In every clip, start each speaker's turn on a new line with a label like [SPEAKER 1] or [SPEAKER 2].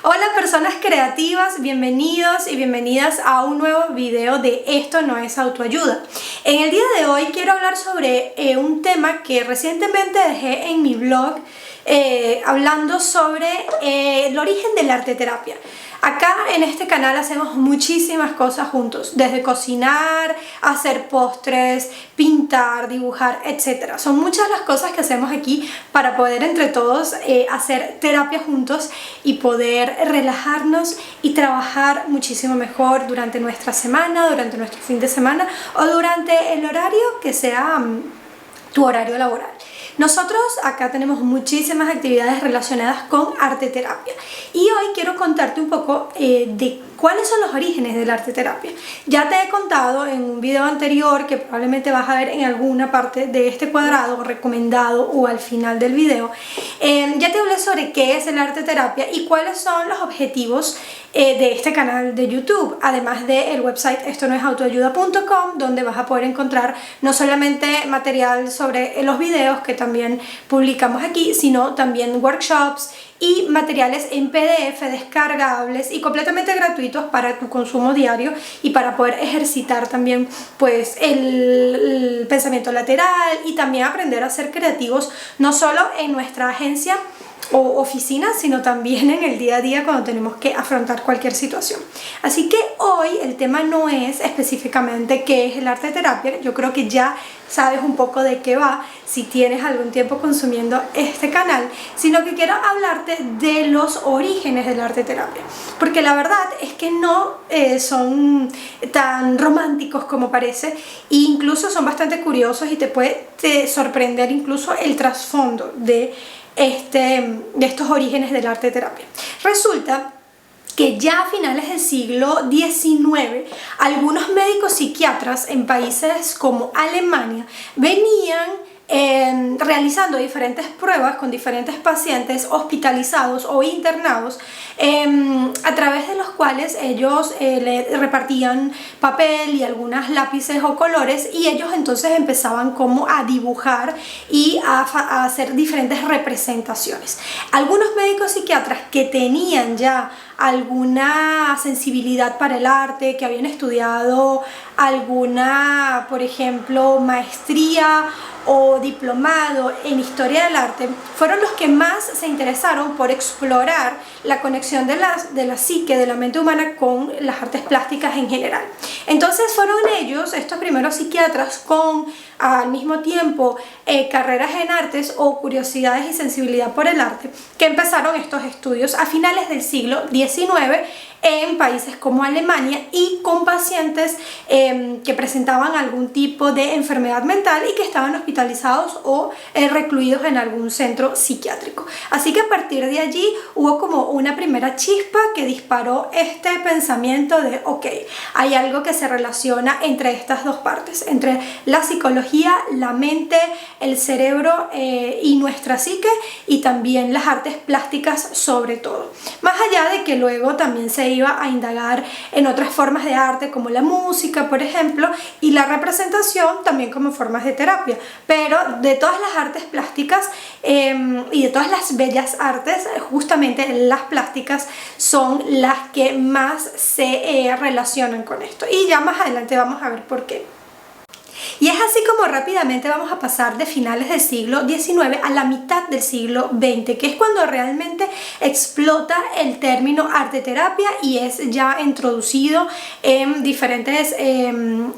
[SPEAKER 1] Hola personas creativas, bienvenidos y bienvenidas a un nuevo video de Esto no es autoayuda. En el día de hoy quiero hablar sobre un tema que recientemente dejé en mi blog hablando sobre el origen de la arteterapia. Acá en este canal hacemos muchísimas cosas juntos, desde cocinar, hacer postres, pintar, dibujar, etc. Son muchas las cosas que hacemos aquí para poder entre todos hacer terapia juntos y poder relajarnos y trabajar muchísimo mejor durante nuestra semana, durante nuestro fin de semana o durante el horario que sea tu horario laboral. Nosotros acá tenemos muchísimas actividades relacionadas con arteterapia y hoy quiero contarte un poco de cuáles son los orígenes de la arteterapia. Ya te he contado en un video anterior que probablemente vas a ver en alguna parte de este cuadrado recomendado o al final del video. Ya te hablé sobre qué es la arteterapia y cuáles son los objetivos de este canal de YouTube, además del website estonoesautoayuda.com, donde vas a poder encontrar no solamente material sobre los videos que también publicamos aquí, sino también workshops y materiales en PDF descargables y completamente gratuitos para tu consumo diario y para poder ejercitar también pues el pensamiento lateral y también aprender a ser creativos no solo en nuestra agencia o oficina, sino también en el día a día cuando tenemos que afrontar cualquier situación. Así que hoy el tema no es específicamente qué es el arteterapia, yo creo que ya sabes un poco de qué va si tienes algún tiempo consumiendo este canal, sino que quiero hablarte de los orígenes de la arteterapia, porque la verdad es que no son tan románticos como parece e incluso son bastante curiosos y te puede sorprender incluso el trasfondo de estos orígenes de la arteterapia. Resulta que ya a finales del siglo XIX, algunos médicos psiquiatras en países como Alemania venían realizando diferentes pruebas con diferentes pacientes hospitalizados o internados, a través de los cuales ellos le repartían papel y algunos lápices o colores y ellos entonces empezaban como a dibujar y a hacer diferentes representaciones. Algunos médicos psiquiatras que tenían ya alguna sensibilidad para el arte, que habían estudiado alguna, por ejemplo, maestría o diplomado en historia del arte, fueron los que más se interesaron por explorar la conexión de la psique, de la mente humana con las artes plásticas en general. Entonces fueron ellos, estos primeros psiquiatras, con al mismo tiempo carreras en artes o curiosidades y sensibilidad por el arte, que empezaron estos estudios a finales del siglo XIX en países como Alemania y con pacientes que presentaban algún tipo de enfermedad mental y que estaban hospitalizados o recluidos en algún centro psiquiátrico. Así que a partir de allí hubo como una primera chispa que disparó este pensamiento de ok, hay algo que se relaciona entre estas dos partes, entre la psicología, la mente, el cerebro y nuestra psique, y también las artes plásticas sobre todo. Más allá de que luego también se iba a indagar en otras formas de arte como la música, por ejemplo, y la representación también como formas de terapia, pero de todas las artes plásticas y de todas las bellas artes, justamente las plásticas son las que más se relacionan con esto, y ya más adelante vamos a ver por qué. Y es así como rápidamente vamos a pasar de finales del siglo XIX a la mitad del siglo XX, que es cuando realmente explota el término arteterapia y es ya introducido en diferentes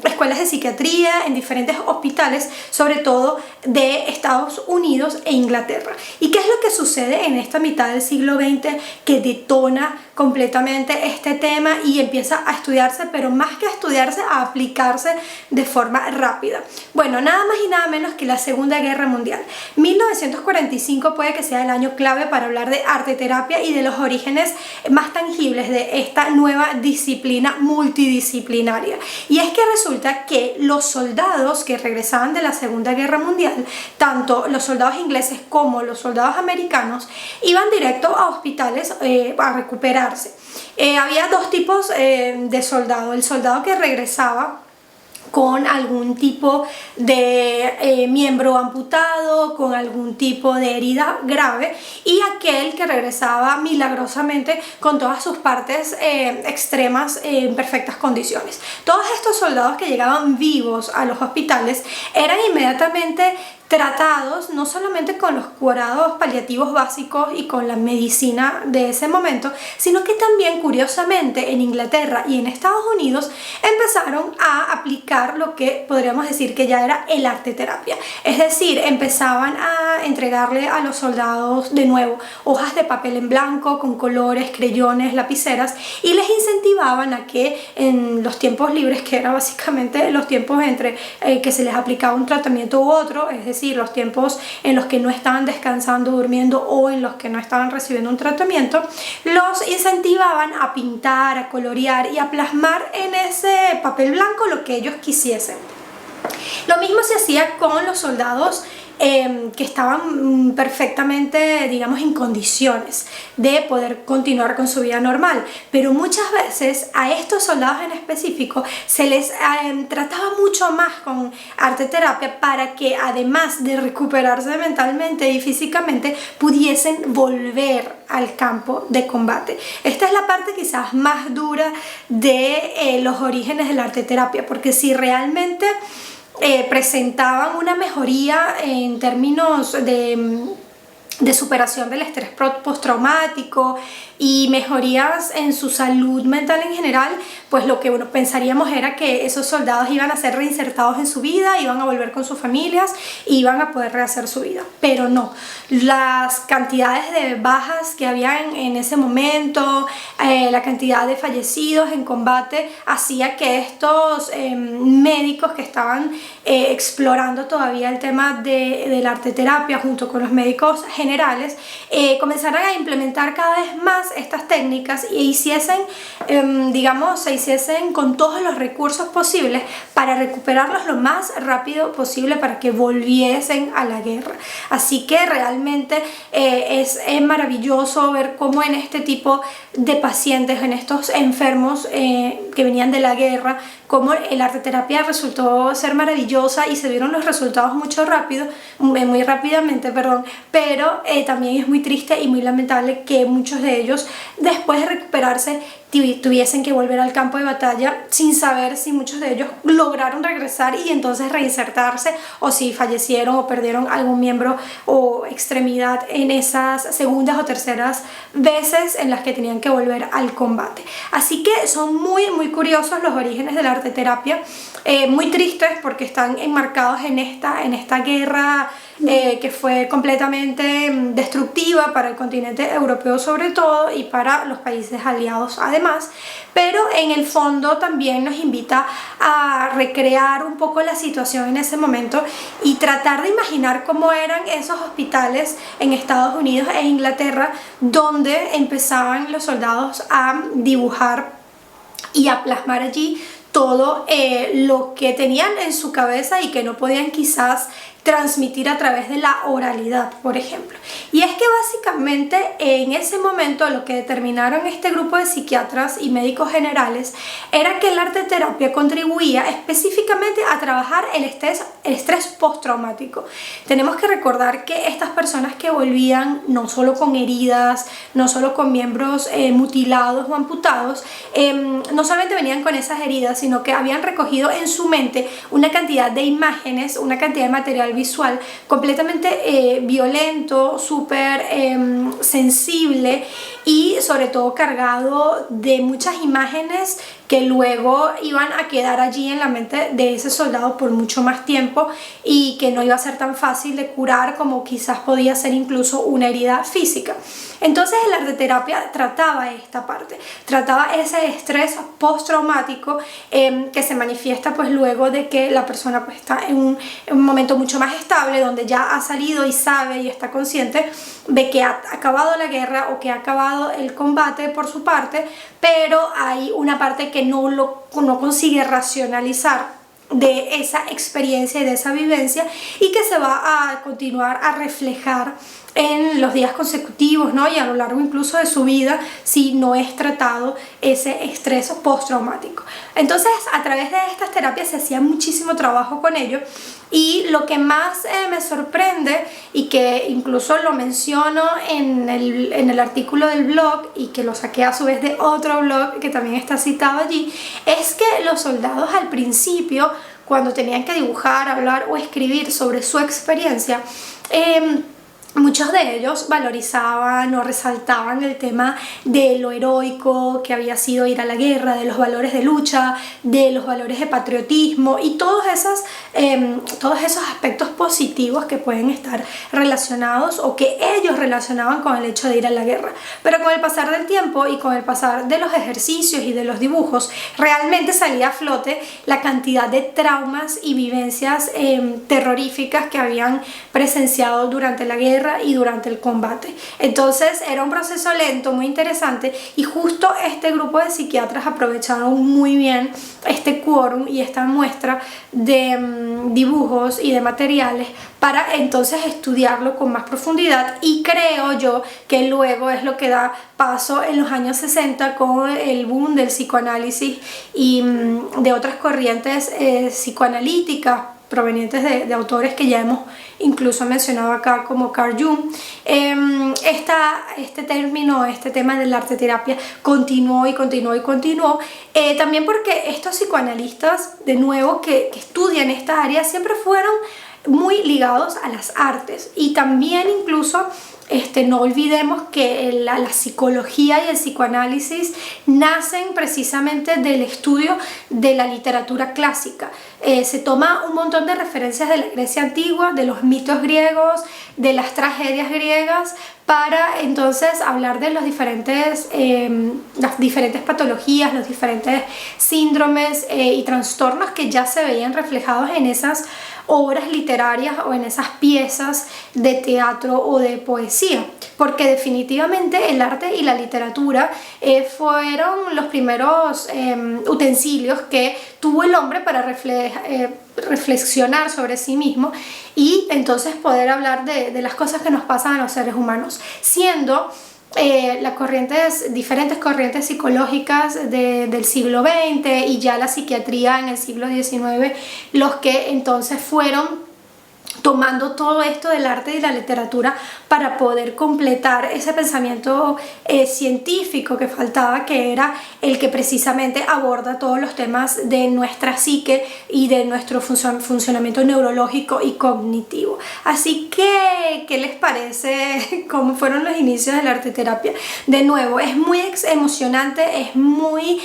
[SPEAKER 1] escuelas de psiquiatría, en diferentes hospitales, sobre todo de Estados Unidos e Inglaterra. ¿Y qué es lo que sucede en esta mitad del siglo XX que detona completamente este tema y empieza a estudiarse, pero más que a estudiarse, a aplicarse de forma rápida? Bueno, nada más y nada menos que la Segunda Guerra Mundial. 1945 puede que sea el año clave para hablar de arteterapia y de los orígenes más tangibles de esta nueva disciplina multidisciplinaria. Y es que resulta que los soldados que regresaban de la Segunda Guerra Mundial, tanto los soldados ingleses como los soldados americanos, iban directo a hospitales a recuperarse. Había dos tipos de soldado: el soldado que regresaba con algún tipo de miembro amputado, con algún tipo de herida grave, y aquel que regresaba milagrosamente con todas sus partes extremas en perfectas condiciones. Todos estos soldados que llegaban vivos a los hospitales eran inmediatamente tratados no solamente con los cuidados paliativos básicos y con la medicina de ese momento, sino que también, curiosamente, en Inglaterra y en Estados Unidos empezaron a aplicar lo que podríamos decir que ya era el arte terapia. Es decir, empezaban a entregarle a los soldados de nuevo hojas de papel en blanco con colores, creyones, lapiceras, y les incentivaban a que en los tiempos libres, que era básicamente los tiempos entre que se les aplicaba un tratamiento u otro, es decir, los tiempos en los que no estaban descansando, durmiendo, o en los que no estaban recibiendo un tratamiento, los incentivaban a pintar, a colorear y a plasmar en ese papel blanco lo que ellos quisiesen. Lo mismo se hacía con los soldados que estaban perfectamente, digamos, en condiciones de poder continuar con su vida normal, pero muchas veces a estos soldados en específico se les trataba mucho más con arte terapia para que, además de recuperarse mentalmente y físicamente, pudiesen volver al campo de combate. Esta es la parte quizás más dura de los orígenes del arte terapia, porque si realmente presentaban una mejoría en términos de superación del estrés postraumático y mejorías en su salud mental en general, pues lo que pensaríamos era que esos soldados iban a ser reinsertados en su vida, iban a volver con sus familias, iban a poder rehacer su vida, pero no. Las cantidades de bajas que había en ese momento, la cantidad de fallecidos en combate, hacía que estos médicos que estaban explorando todavía el tema del arte terapia junto con los médicos generales comenzaran a implementar cada vez más estas técnicas y hiciesen, se hiciesen con todos los recursos posibles para recuperarlos lo más rápido posible para que volviesen a la guerra. Así que realmente es maravilloso ver cómo en este tipo de pacientes, en estos enfermos que venían de la guerra, cómo el arte terapia resultó ser maravillosa y se vieron los resultados muy rápidamente, pero también es muy triste y muy lamentable que muchos de ellos, después de recuperarse, tuviesen que volver al campo de batalla sin saber si muchos de ellos lograron regresar y entonces reinsertarse, o si fallecieron o perdieron algún miembro o extremidad en esas segundas o terceras veces en las que tenían que volver al combate. Así que son muy curiosos los orígenes del arte terapia, muy tristes porque están enmarcados en esta guerra que fue completamente destructiva para el continente europeo sobre todo y para los países aliados además, pero en el fondo también nos invita a recrear un poco la situación en ese momento y tratar de imaginar cómo eran esos hospitales en Estados Unidos e Inglaterra, donde empezaban los soldados a dibujar y a plasmar allí todo lo que tenían en su cabeza y que no podían quizás transmitir a través de la oralidad, por ejemplo. Y es que básicamente en ese momento lo que determinaron este grupo de psiquiatras y médicos generales era que el arte terapia contribuía específicamente a trabajar el estrés postraumático. Tenemos que recordar que estas personas que volvían no solo con heridas, no solo con miembros mutilados o amputados, no solamente venían con esas heridas, sino que habían recogido en su mente una cantidad de imágenes, una cantidad de material visual completamente violento, súper sensible y sobre todo cargado de muchas imágenes que luego iban a quedar allí en la mente de ese soldado por mucho más tiempo y que no iba a ser tan fácil de curar como quizás podía ser incluso una herida física. Entonces el arte terapia trataba esta parte, trataba ese estrés postraumático que se manifiesta pues luego de que la persona pues está en un momento mucho más estable, donde ya ha salido y sabe y está consciente de que ha acabado la guerra o que ha acabado el combate por su parte, pero hay una parte que no consigue racionalizar de esa experiencia y de esa vivencia, y que se va a continuar a reflejar en los días consecutivos, ¿no? Y a lo largo incluso de su vida, si no es tratado ese estrés postraumático. Entonces, a través de estas terapias se hacía muchísimo trabajo con ello, y lo que más me sorprende, y que incluso lo menciono en el artículo del blog, y que lo saqué a su vez de otro blog que también está citado allí, es que los soldados al principio, cuando tenían que dibujar, hablar o escribir sobre su experiencia, muchos de ellos valorizaban o resaltaban el tema de lo heroico que había sido ir a la guerra, de los valores de lucha, de los valores de patriotismo y todos esos aspectos positivos que pueden estar relacionados o que ellos relacionaban con el hecho de ir a la guerra. Pero con el pasar del tiempo y con el pasar de los ejercicios y de los dibujos, realmente salía a flote la cantidad de traumas y vivencias terroríficas que habían presenciado durante la guerra y durante el combate. Entonces era un proceso lento, muy interesante, y justo este grupo de psiquiatras aprovecharon muy bien este quórum y esta muestra de dibujos y de materiales para entonces estudiarlo con más profundidad, y creo yo que luego es lo que da paso en los años 60 con el boom del psicoanálisis y de otras corrientes psicoanalíticas provenientes de autores que ya hemos incluso mencionado acá, como Carl Jung. Este término, este tema de la arteterapia continuó y continuó y continuó, también porque estos psicoanalistas, de nuevo, que estudian esta área, siempre fueron muy ligados a las artes, y también incluso no olvidemos que la psicología y el psicoanálisis nacen precisamente del estudio de la literatura clásica. Se toma un montón de referencias de la Grecia antigua, de los mitos griegos, de las tragedias griegas, para entonces hablar de las diferentes patologías, los diferentes síndromes y trastornos que ya se veían reflejados en esas obras literarias o en esas piezas de teatro o de poesía, porque definitivamente el arte y la literatura fueron los primeros utensilios que tuvo el hombre para reflexionar sobre sí mismo, y entonces poder hablar de las cosas que nos pasan a los seres humanos, siendo diferentes corrientes psicológicas del siglo XX y ya la psiquiatría en el siglo XIX los que entonces fueron tomando todo esto del arte y la literatura para poder completar ese pensamiento científico que faltaba, que era el que precisamente aborda todos los temas de nuestra psique y de nuestro funcionamiento neurológico y cognitivo. Así que, ¿qué les parece cómo fueron los inicios de la arteterapia? De nuevo, es muy emocionante, es muy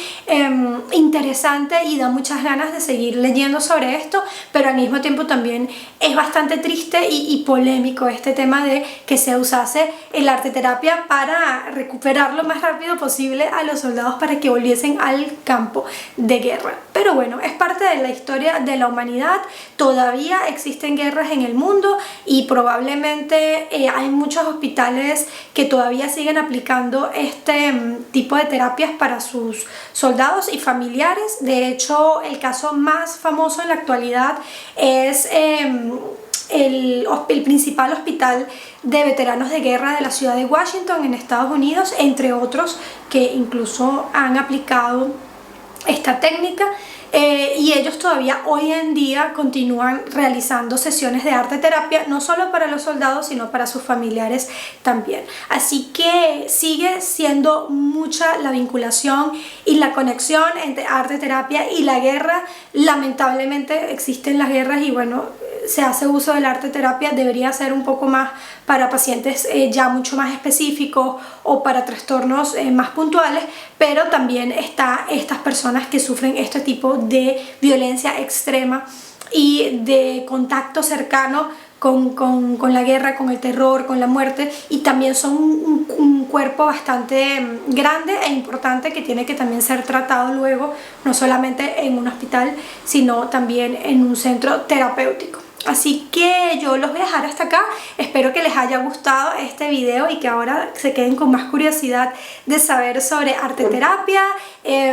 [SPEAKER 1] interesante y da muchas ganas de seguir leyendo sobre esto, pero al mismo tiempo también es bastante triste y polémico este tema de que se usase el arteterapia para recuperar lo más rápido posible a los soldados para que volviesen al campo de guerra. Pero bueno, es parte de la historia de la humanidad. Todavía existen guerras en el mundo y probablemente hay muchos hospitales que todavía siguen aplicando este tipo de terapias para sus soldados y familiares. De hecho, el caso más famoso en la actualidad es el principal hospital de veteranos de guerra de la ciudad de Washington en Estados Unidos, entre otros que incluso han aplicado esta técnica. Y ellos todavía hoy en día continúan realizando sesiones de arteterapia, no solo para los soldados, sino para sus familiares también. Así que sigue siendo mucha la vinculación y la conexión entre arteterapia y la guerra. Lamentablemente existen las guerras y bueno, se hace uso de la arteterapia, debería ser un poco más para pacientes ya mucho más específicos o para trastornos más puntuales, pero también está estas personas que sufren este tipo de violencia extrema y de contacto cercano con la guerra, con el terror, con la muerte, y también son un cuerpo bastante grande e importante que tiene que también ser tratado luego, no solamente en un hospital, sino también en un centro terapéutico. Así que yo los voy a dejar hasta acá. Espero que les haya gustado este video y que ahora se queden con más curiosidad de saber sobre arte terapia.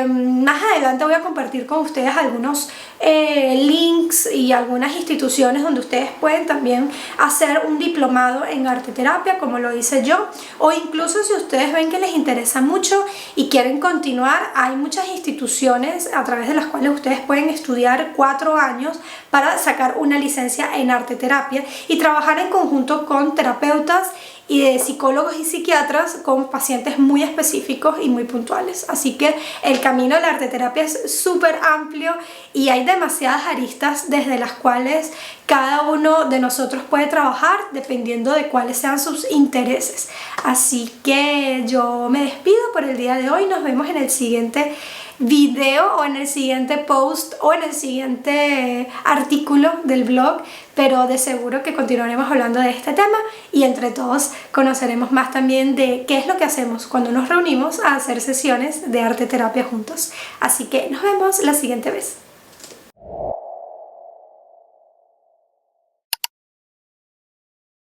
[SPEAKER 1] Más adelante voy a compartir con ustedes algunos links y algunas instituciones donde ustedes pueden también hacer un diplomado en arte terapia, como lo hice yo, o incluso si ustedes ven que les interesa mucho y quieren continuar, hay muchas instituciones a través de las cuales ustedes pueden estudiar 4 años para sacar una licencia en arte terapia y trabajar en conjunto con terapeutas y de psicólogos y psiquiatras con pacientes muy específicos y muy puntuales. Así que el camino de la arteterapia es súper amplio y hay demasiadas aristas desde las cuales cada uno de nosotros puede trabajar dependiendo de cuáles sean sus intereses. Así que yo me despido por el día de hoy. Nos vemos en el siguiente video o en el siguiente post o en el siguiente artículo del blog, pero de seguro que continuaremos hablando de este tema y entre todos conoceremos más también de qué es lo que hacemos cuando nos reunimos a hacer sesiones de arte terapia juntos. Así que nos vemos la siguiente vez.